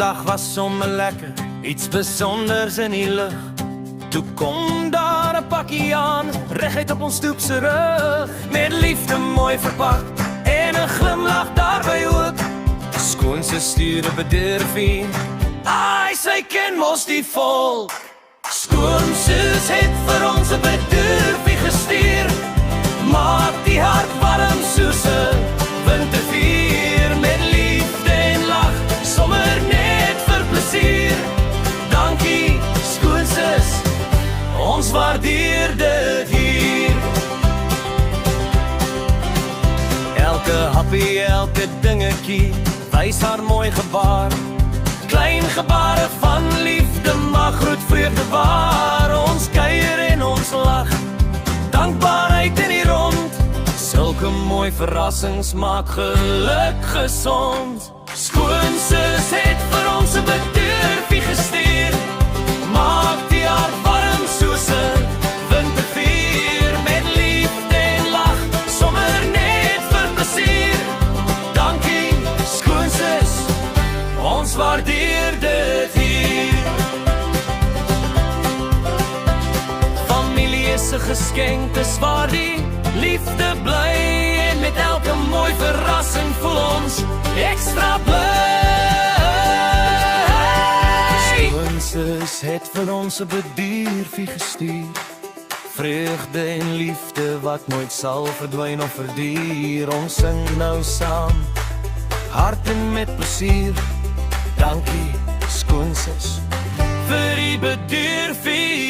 Vandag was sommer lekker, iets besonders in die lug. Toe kom daar 'n pakkie aan, reguit op ons stoep se rug. Met liefde mooi verpak en 'n glimlach daarby ook. Skoon se stuur 'n bedurfie, ai, sy ken mos die vol. Skoonsus het vir ons 'n bedurfie gestuur, maak die hart warm soos 'n wintervuur. Met liefde en lach, sommer net vir plesier. Dankie skoonsus, ons waardeer dit hier. Elke happie, elke dingetjie, wys haar mooi gebaar. Klein gebare van liefde mag groot vreugde waar. Ons kuier en ons lach, dankbaarheid in die rond. Sulke mooi verrassings maak geluk gesond. Skoonsus het vir ons 'n bedurfie gestuur, maak die hart warm soos 'n wintervuur. Met liefde en lach, sommer net vir plesier. Dankie skoonsus, ons waardeer dit hier. Familie is 'n geskenk, dis waar die liefde bly. En met elke mooi verrassing voel ons ekstra bly. Skoonsus het vir ons 'n bedurfie gestuur, vreugde en liefde wat nooit sal verdwyn of verduur. Ons sing nou saam, hart en met plesier. Dankie skoonsus vir die bedurfie